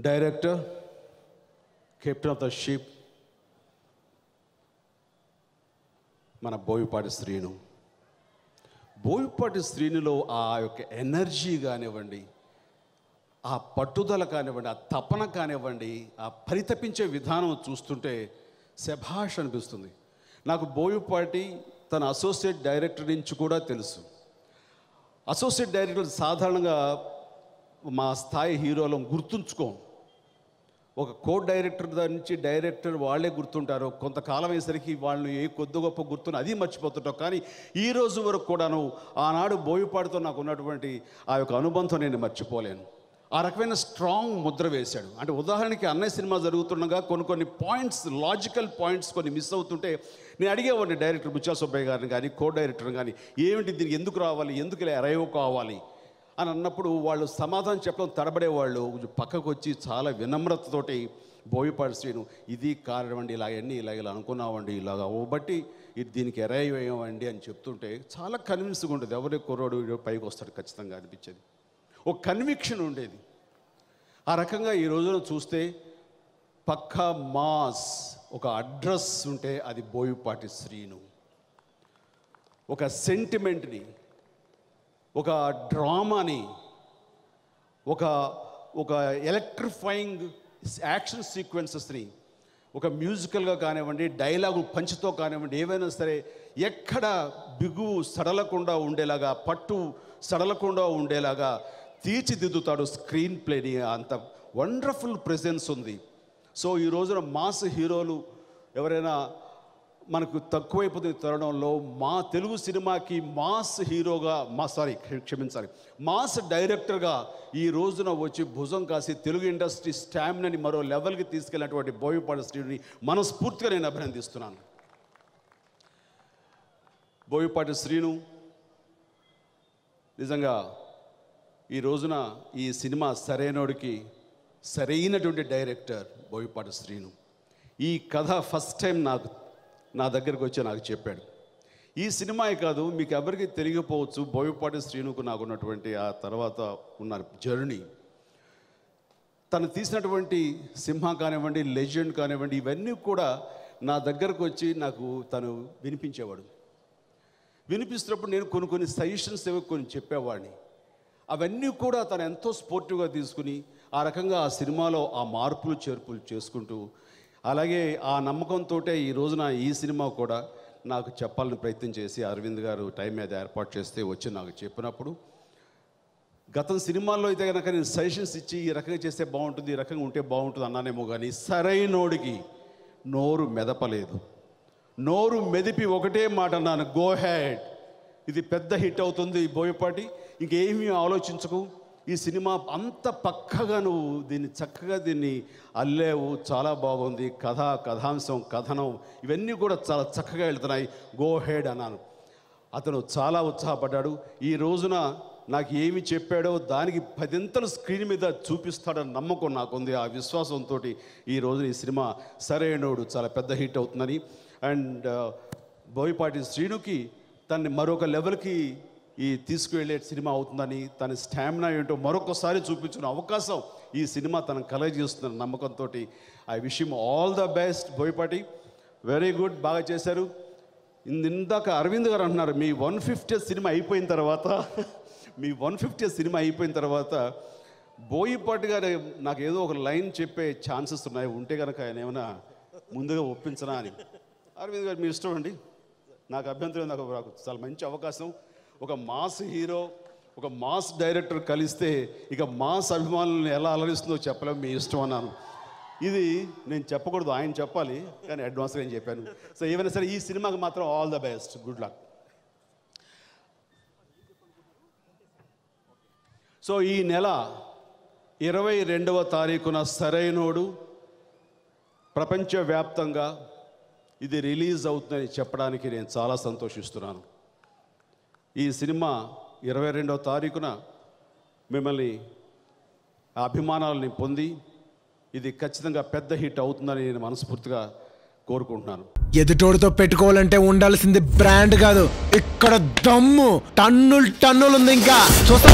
Director, captain of the ship మన బోయపాటి శ్రీను. బోయపాటి శ్రీనులో ఆ యొక్క ఎనర్జీ కానివ్వండి, ఆ పట్టుదల కానివ్వండి, ఆ తపన కానివ్వండి, ఆ పరితపించే విధానం చూస్తుంటే శభాష్ అనిపిస్తుంది. నాకు బోయపాటి తన అసోసియేట్ డైరెక్టర్ నుంచి కూడా తెలుసు. అసోసియేట్ డైరెక్టర్ సాధారణంగా మా స్థాయి హీరోలను గుర్తుంచుకోం. ఒక కో డైరెక్టర్ నుంచి డైరెక్టర్ వాళ్ళే గుర్తుంటారు. కొంతకాలం అయ్యేసరికి వాళ్ళు ఏ కొద్ది గొప్ప గుర్తున్న అది మర్చిపోతుంటాం. కానీ ఈ రోజు వరకు కూడాను ఆనాడు బోయపాటితో నాకు ఉన్నటువంటి ఆ యొక్క అనుబంధం నేను మర్చిపోలేను. ఆ రకమైన స్ట్రాంగ్ ముద్ర వేశాడు. అంటే ఉదాహరణకి అన్నయ్య సినిమా జరుగుతుండగా కొన్ని పాయింట్స్, లాజికల్ పాయింట్స్ కొన్ని మిస్ అవుతుంటే నేను అడిగేవాడిని డైరెక్టర్ బుచ్చా సుబ్బయ్య గారిని కానీ, కో డైరెక్టర్ని కానీ, ఏమిటి దీనికి ఎందుకు రావాలి, ఎందుకు ఇలా అరైవ్ కావాలి అని అన్నప్పుడు వాళ్ళు సమాధానం చెప్పడం తడబడేవాళ్ళు. పక్కకు వచ్చి చాలా వినమ్రతతోటి బోయపాటి శ్రీను ఇది కారణం అండి, ఇలా అనుకున్నామండి, ఇలాగ బట్టి ఇది దీనికి అరైవ్ అయ్యామండి అని చెప్తుంటే చాలా కన్విన్స్గా ఉండేది. ఎవరి కుర్రోడు పైకి వస్తాడు ఖచ్చితంగా అనిపించేది. ఒక కన్విక్షన్ ఉండేది. ఆ రకంగా ఈ రోజున చూస్తే పక్కా మాస్ ఒక అడ్రస్ ఉంటే అది బోయపాటి శ్రీను. ఒక సెంటిమెంట్ని, ఒక డ్రామాని, ఒక ఎలక్ట్రిఫైయింగ్ యాక్షన్ సీక్వెన్సెస్ని ఒక మ్యూజికల్గా కానివ్వండి, డైలాగు పంచుతో కానివ్వండి, ఏవైనా సరే ఎక్కడ బిగువు సడలకుండా ఉండేలాగా, పట్టు సడలకుండా ఉండేలాగా తీర్చిదిద్దుతాడు స్క్రీన్ ప్లేని. అంత వండర్ఫుల్ ప్రెజెన్స్ ఉంది. సో ఈ రోజున మాస్ హీరోలు ఎవరైనా మనకు తక్కువైపోతున్న తరుణంలో మా తెలుగు సినిమాకి మాస్ హీరోగా మాస్ డైరెక్టర్గా ఈ రోజున వచ్చి భుజం కాసి తెలుగు ఇండస్ట్రీ స్టామినాని మరో లెవెల్కి తీసుకెళ్ళినటువంటి బోయపాటి శ్రీని మనస్ఫూర్తిగా నేను అభినందిస్తున్నాను. బోయపాటి శ్రీను నిజంగా ఈ రోజున ఈ సినిమా సరైనోడికి సరైనటువంటి డైరెక్టర్ బోయపాటి శ్రీను. ఈ కథ ఫస్ట్ టైం నా దగ్గరకు వచ్చి నాకు చెప్పాడు. ఈ సినిమాయే కాదు, మీకు ఎవరికి తెలియకపోవచ్చు బోయపాటి శ్రీనుకు నాకున్నటువంటి ఆ తర్వాత ఉన్న జర్నీ. తను తీసినటువంటి సింహ కానివ్వండి, లెజెండ్ కానివ్వండి, ఇవన్నీ కూడా నా దగ్గరకు వచ్చి నాకు తను వినిపించేవాడు. వినిపిస్తున్నప్పుడు నేను కొన్ని సజెషన్స్ కొన్ని చెప్పేవాడిని. అవన్నీ కూడా తను ఎంతో స్పోర్టివ్గా తీసుకుని ఆ రకంగా ఆ సినిమాలో ఆ మార్పులు చేర్పులు చేసుకుంటూ, అలాగే ఆ నమ్మకంతో ఈ రోజున ఈ సినిమా కూడా నాకు చెప్పాలని ప్రయత్నం చేసి అరవింద్ గారు టైం మీద ఏర్పాటు చేస్తే వచ్చి నాకు చెప్పినప్పుడు, గతం సినిమాల్లో అయితే కనుక నేను సజెషన్స్ ఇచ్చి ఈ రకంగా చేస్తే బాగుంటుంది, ఈ రకంగా ఉంటే బాగుంటుంది అన్నానేమో కానీ సరైనోడికి నోరు మెదపలేదు. నోరు మెదిపి ఒకటే మాట అన్నాను, గో హెడ్, ఇది పెద్ద హిట్ అవుతుంది బోయపాటి, ఇంకేమీ ఆలోచించకు, ఈ సినిమా అంత పక్కగా నువ్వు చక్కగా దీన్ని అల్లేవు, చాలా బాగుంది, కథాంశం, కథనం ఇవన్నీ కూడా చాలా చక్కగా వెళ్తున్నాయి, గో హెడ్ అన్నాను. అతను చాలా ఉత్సాహపడ్డాడు. ఈ రోజున నాకు ఏమి చెప్పాడో దానికి 10 స్క్రీన్ మీద చూపిస్తాడని నమ్మకం నాకుంది. ఆ విశ్వాసంతో ఈ రోజున ఈ సినిమా సరైనోడు చాలా పెద్ద హిట్ అవుతుందని, అండ్ బోయపాటి శ్రీనుకి తనని మరొక లెవెల్కి తీసుకువెళ్ళే సినిమా అవుతుందని, తన స్టామినా ఏంటో మరొకసారి చూపించిన అవకాశం ఈ సినిమా తనను కలగజేస్తున్న నమ్మకంతో I wish him all the best. Boyapati very good, బాగా చేశారు. ఇందాక అరవింద్ గారు అంటున్నారు మీ 150th సినిమా అయిపోయిన తర్వాత బోయపాటి గారు నాకు ఏదో ఒక లైన్ చెప్పే ఛాన్సెస్ ఉన్నాయి, ఉంటే కనుక ఆయన ఏమైనా ముందుగా ఒప్పించనా అని. అరవింద్ గారు మీ ఇష్టం అండి, నాకు అభ్యంతరం, నాకు చాలా మంచి అవకాశం. ఒక మాస్ హీరో, ఒక మాస్ డైరెక్టర్ కలిస్తే ఇక మాస్ అభిమానులను ఎలా అలరిస్తుందో చెప్పలేము, మీ ఇష్టం అన్నాను. ఇది నేను చెప్పకూడదు, ఆయన చెప్పాలి, కానీ అడ్వాన్స్గా నేను చెప్పాను. సో ఏమైనా సరే ఈ సినిమాకి మాత్రం all the best, good luck. So ఈ నెల 22వ తారీఖున సరైనోడు ప్రపంచవ్యాప్తంగా ఇది రిలీజ్ అవుతుందని చెప్పడానికి నేను చాలా సంతోషిస్తున్నాను. ఈ సినిమా 22వ తారీఖున మిమ్మల్ని అభిమానాలని పొంది ఇది ఖచ్చితంగా పెద్ద హిట్ అవుతుందని నేను మనస్ఫూర్తిగా కోరుకుంటున్నాను. ఎదుటోడితో పెట్టుకోవాలంటే ఉండాల్సింది బ్రాండ్ కాదు, ఇక్కడ దమ్ము టన్నులు ఉంది. ఇంకా చూస్తా